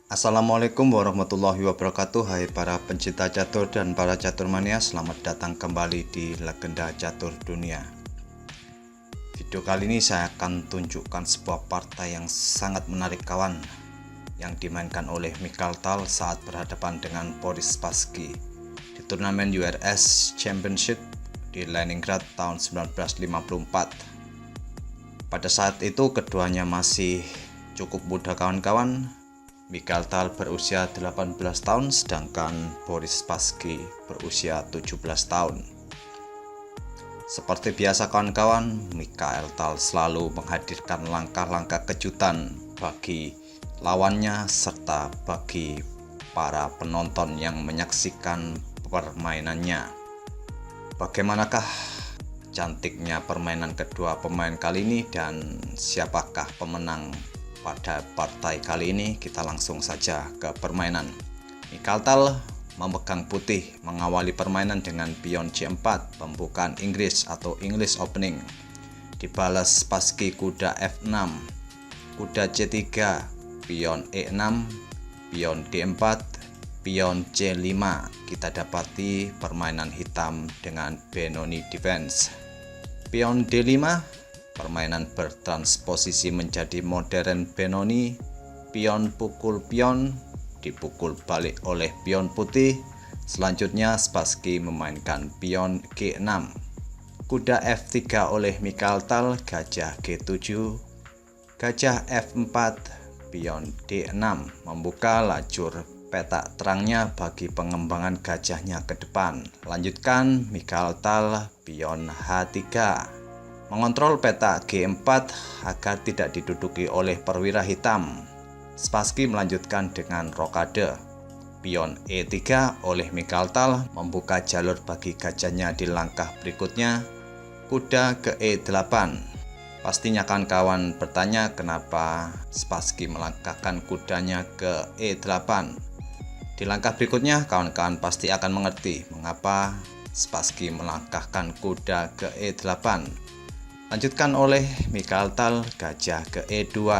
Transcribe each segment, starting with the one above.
Assalamualaikum warahmatullahi wabarakatuh. Hai para pencinta catur dan para caturmania, selamat datang kembali di Legenda Catur Dunia. Video kali ini saya akan tunjukkan sebuah partai yang sangat menarik kawan, yang dimainkan oleh Mikhail Tal saat berhadapan dengan Boris Spassky di turnamen URS Championship di Leningrad tahun 1954. Pada saat itu keduanya masih cukup muda kawan-kawan. Mikhail Tal berusia 18 tahun sedangkan Boris Spassky berusia 17 tahun. Seperti biasa kawan-kawan, Mikhail Tal selalu menghadirkan langkah-langkah kejutan bagi lawannya serta bagi para penonton yang menyaksikan permainannya. Bagaimanakah cantiknya permainan kedua pemain kali ini dan siapakah pemenang pada partai kali ini? Kita langsung saja ke permainan. Mikhail Tal memegang putih mengawali permainan dengan pion C4 pembukaan Inggris atau English Opening. Dibalas Spassky kuda F6, kuda C3, pion E6, pion D4, pion C5. Kita dapati permainan hitam dengan Benoni defense. Pion D5, permainan bertransposisi menjadi modern Benoni. Pion pukul pion dipukul balik oleh pion putih. Selanjutnya Spassky memainkan pion G6, kuda F3 oleh Mikhail Tal, gajah G7, gajah F4, pion D6 membuka lajur petak terangnya bagi pengembangan gajahnya ke depan. Lanjutkan Mikhail Tal pion H3 mengontrol petak G4 agar tidak diduduki oleh perwira hitam. Spassky melanjutkan dengan rokade. Pion E3 oleh Mikhail Tal membuka jalur bagi gajahnya di langkah berikutnya, kuda ke E8. Pastinya kawan-kawan bertanya kenapa Spassky melangkahkan kudanya ke E8. Di langkah berikutnya kawan-kawan pasti akan mengerti mengapa Spassky melangkahkan kuda ke E8. Lanjutkan oleh Mikhail Tal gajah ke E2.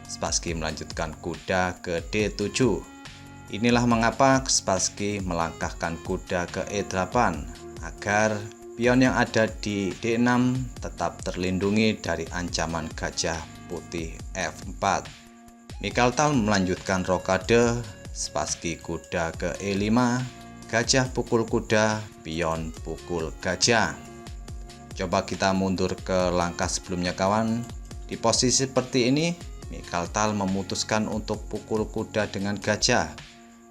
Spassky melanjutkan kuda ke D7. Inilah mengapa Spassky melangkahkan kuda ke E8 agar pion yang ada di D6 tetap terlindungi dari ancaman gajah putih F4. Mikhail Tal melanjutkan rokade. Spassky kuda ke E5, gajah pukul kuda, pion pukul gajah. Coba kita mundur ke langkah sebelumnya kawan. Di posisi seperti ini, Mikhail Tal memutuskan untuk pukul kuda dengan gajah.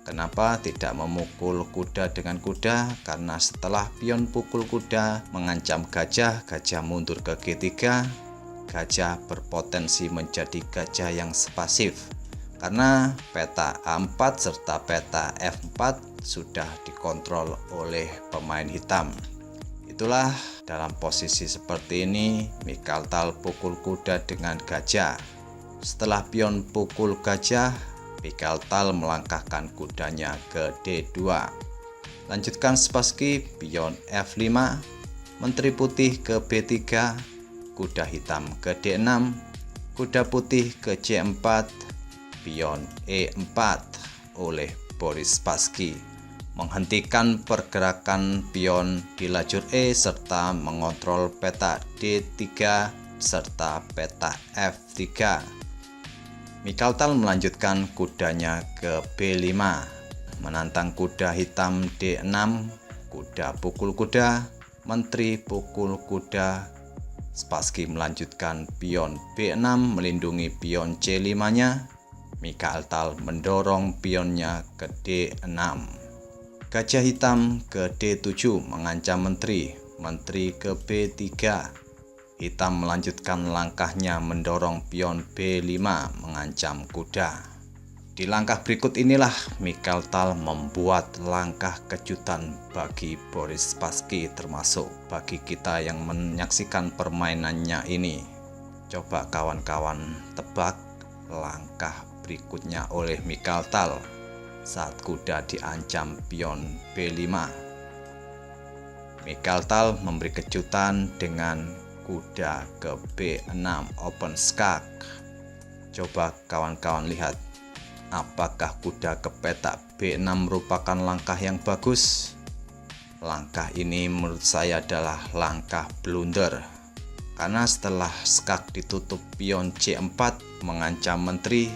Kenapa tidak memukul kuda dengan kuda? Karena setelah pion pukul kuda mengancam gajah, gajah mundur ke G3. Gajah berpotensi menjadi gajah yang pasif. Karena peta A4 serta peta F4 sudah dikontrol oleh pemain hitam. Itulah dalam posisi seperti ini Mikhail Tal pukul kuda dengan gajah. Setelah pion pukul gajah, Mikhail Tal melangkahkan kudanya ke D2. Lanjutkan Spassky pion F5, menteri putih ke B3, kuda hitam ke D6, kuda putih ke C4, pion E4 oleh Boris Spassky menghentikan pergerakan pion di lajur E serta mengontrol peta D3 serta peta F3. Mikhail Tal melanjutkan kudanya ke B5, menantang kuda hitam D6, kuda pukul kuda, menteri pukul kuda. Spassky melanjutkan pion B6 melindungi pion C5-nya. Mikhail Tal mendorong pionnya ke D6. Gajah hitam ke D7 mengancam menteri, menteri ke B3. Hitam melanjutkan langkahnya mendorong pion B5 mengancam kuda. Di langkah berikut inilah Mikhail Tal membuat langkah kejutan bagi Boris Spassky, termasuk bagi kita yang menyaksikan permainannya ini. Coba kawan-kawan tebak langkah berikutnya oleh Mikhail Tal saat kuda diancam pion B5. Mikhail Tal memberi kejutan dengan kuda ke B6 open skak. Coba kawan-kawan lihat apakah kuda ke petak B6 merupakan langkah yang bagus? Langkah ini menurut saya adalah langkah blunder. Karena setelah skak ditutup pion C4 mengancam menteri,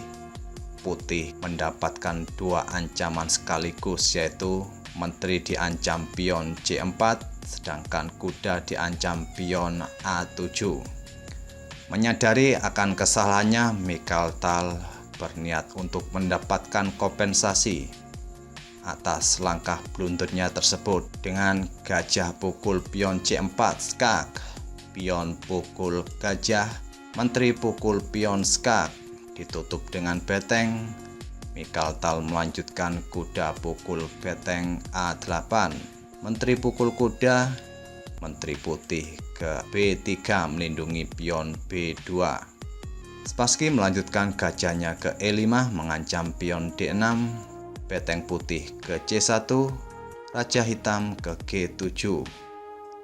putih mendapatkan dua ancaman sekaligus, yaitu menteri diancam pion C4 sedangkan kuda diancam pion A7. Menyadari akan kesalahannya, Mikhail Tal berniat untuk mendapatkan kompensasi atas langkah blundernya tersebut dengan gajah pukul pion C4 skak, pion pukul gajah, menteri pukul pion skak, ditutup dengan beteng. Mikhail Tal melanjutkan kuda pukul beteng A8, menteri pukul kuda, menteri putih ke B3 melindungi pion B2. Spassky melanjutkan gajahnya ke E5 mengancam pion D6, beteng putih ke C1, raja hitam ke G7.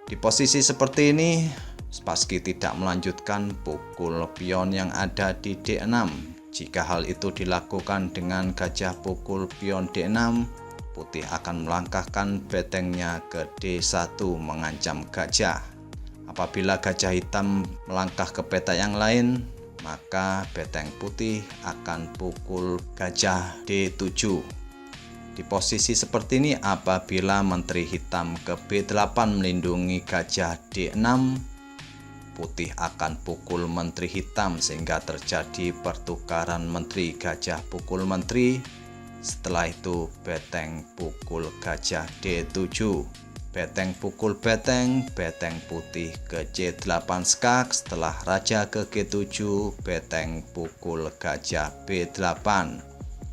Di posisi seperti ini, Spassky tidak melanjutkan pukul pion yang ada di D6. Jika hal itu dilakukan dengan gajah pukul pion D6, putih akan melangkahkan betengnya ke D1 mengancam gajah. Apabila gajah hitam melangkah ke petak yang lain, maka beteng putih akan pukul gajah D7. Di posisi seperti ini, apabila menteri hitam ke B8 melindungi gajah D6, putih akan pukul menteri hitam sehingga terjadi pertukaran menteri, gajah pukul menteri. Setelah itu beteng pukul gajah D7, beteng pukul beteng, beteng putih ke C8 skak. Setelah raja ke G7, beteng pukul gajah B8.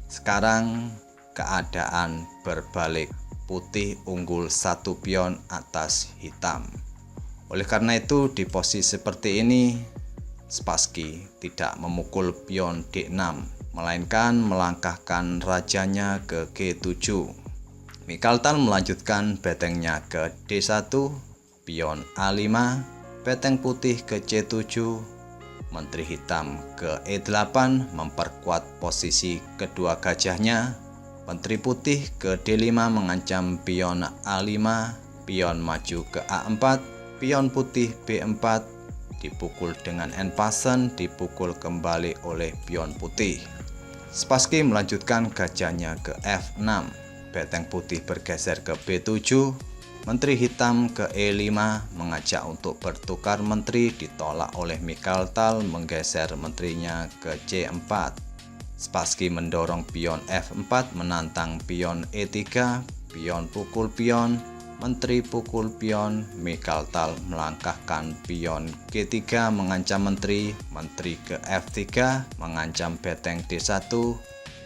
Sekarang keadaan berbalik, putih unggul satu pion atas hitam. Oleh karena itu, di posisi seperti ini, Spassky tidak memukul pion D6, melainkan melangkahkan rajanya ke G7. Mikhail Tal melanjutkan betengnya ke D1, pion A5, beteng putih ke C7, menteri hitam ke E8 memperkuat posisi kedua gajahnya. Menteri putih ke D5 mengancam pion A5, pion maju ke A4, pion putih B4 dipukul dengan en passant, dipukul kembali oleh pion putih. Spassky melanjutkan gajahnya ke F6, beteng putih bergeser ke B7, menteri hitam ke E5 mengajak untuk bertukar menteri, ditolak oleh Mikhail Tal menggeser menterinya ke C4. Spassky mendorong pion F4 menantang pion E3, pion pukul pion, menteri pukul pion. Mikhail Tal melangkahkan pion G3 mengancam menteri, menteri ke F3 mengancam beteng D1,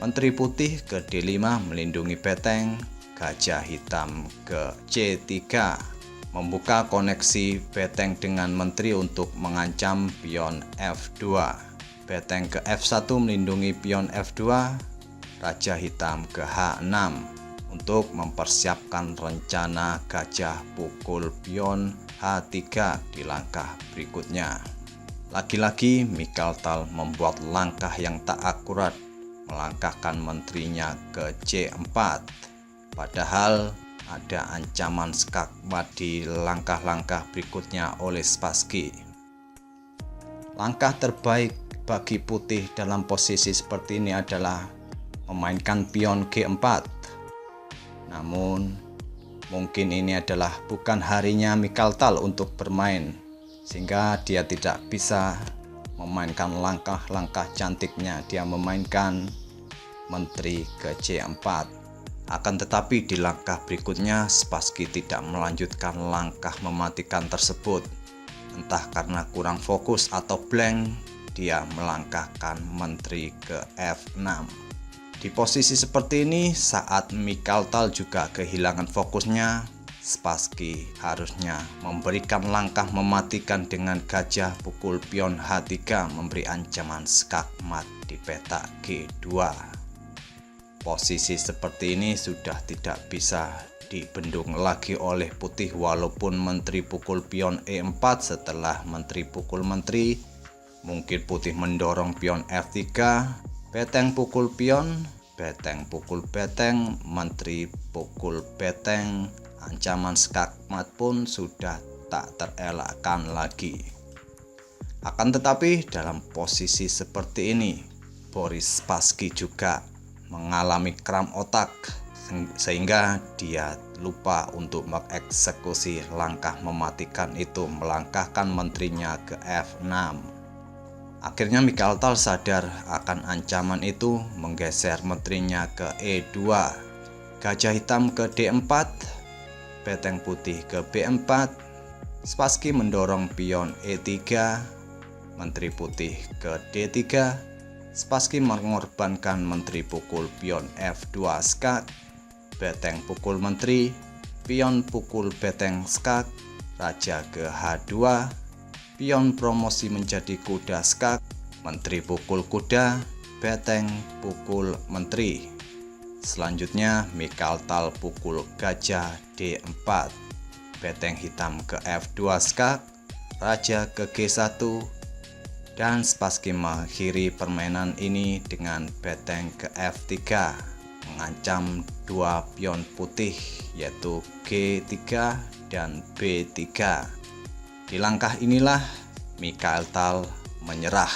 menteri putih ke D5 melindungi beteng, gajah hitam ke C3 membuka koneksi beteng dengan menteri untuk mengancam pion F2. Beteng ke F1 melindungi pion F2, raja hitam ke H6 untuk mempersiapkan rencana gajah pukul pion H3 di langkah berikutnya. Lagi-lagi Mikhail Tal membuat langkah yang tak akurat, melangkahkan menterinya ke C4. Padahal ada ancaman skakmat di langkah-langkah berikutnya oleh Spassky. Langkah terbaik bagi putih dalam posisi seperti ini adalah memainkan pion G4. Namun mungkin ini adalah bukan harinya Mikhail Tal untuk bermain, sehingga dia tidak bisa memainkan langkah-langkah cantiknya. Dia memainkan menteri ke C4. Akan tetapi di langkah berikutnya Spassky tidak melanjutkan langkah mematikan tersebut. Entah karena kurang fokus atau blank, dia melangkahkan menteri ke F6. Di posisi seperti ini, saat Mikhail Tal juga kehilangan fokusnya, Spassky harusnya memberikan langkah mematikan dengan gajah pukul pion H3 memberi ancaman skakmat di petak G2. Posisi seperti ini sudah tidak bisa dibendung lagi oleh putih, walaupun menteri pukul pion E4 setelah menteri pukul menteri. Mungkin putih mendorong pion F3, beteng pukul pion, beteng pukul beteng, menteri pukul beteng, ancaman skakmat pun sudah tak terelakkan lagi. Akan tetapi dalam posisi seperti ini, Boris Spassky juga mengalami kram otak sehingga dia lupa untuk mengeksekusi langkah mematikan itu, melangkahkan menterinya ke F6. Akhirnya Mikhail Tal sadar akan ancaman itu, menggeser menterinya ke E2, gajah hitam ke D4, beteng putih ke B4, Spassky mendorong pion E3, menteri putih ke D3, Spassky mengorbankan menteri pukul pion F2 skak, beteng pukul menteri, pion pukul beteng skak, raja ke H2, pion promosi menjadi kuda skak, menteri pukul kuda, beteng pukul menteri. Selanjutnya Mikhail Tal pukul gajah D4, beteng hitam ke F2 skak, raja ke G1, dan Spassky mengakhiri permainan ini dengan beteng ke F3, mengancam dua pion putih yaitu G3 dan B3. Di langkah inilah Mikhail Tal menyerah.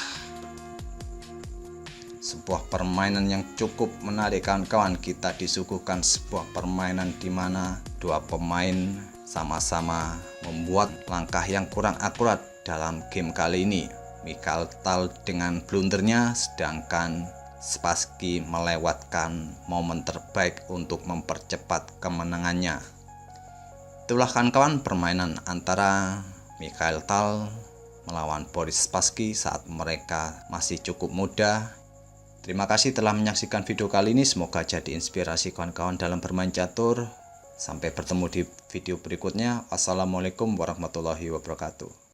Sebuah permainan yang cukup menarik kawan-kawan. Kita disuguhkan sebuah permainan di mana dua pemain sama-sama membuat langkah yang kurang akurat dalam game kali ini. Mikhail Tal dengan blundernya, sedangkan Spassky melewatkan momen terbaik untuk mempercepat kemenangannya. Itulah kawan-kawan permainan antara Mikhail Tal melawan Boris Spassky saat mereka masih cukup muda. Terima kasih telah menyaksikan video kali ini. Semoga jadi inspirasi kawan-kawan dalam bermain catur. Sampai bertemu di video berikutnya. Wassalamualaikum warahmatullahi wabarakatuh.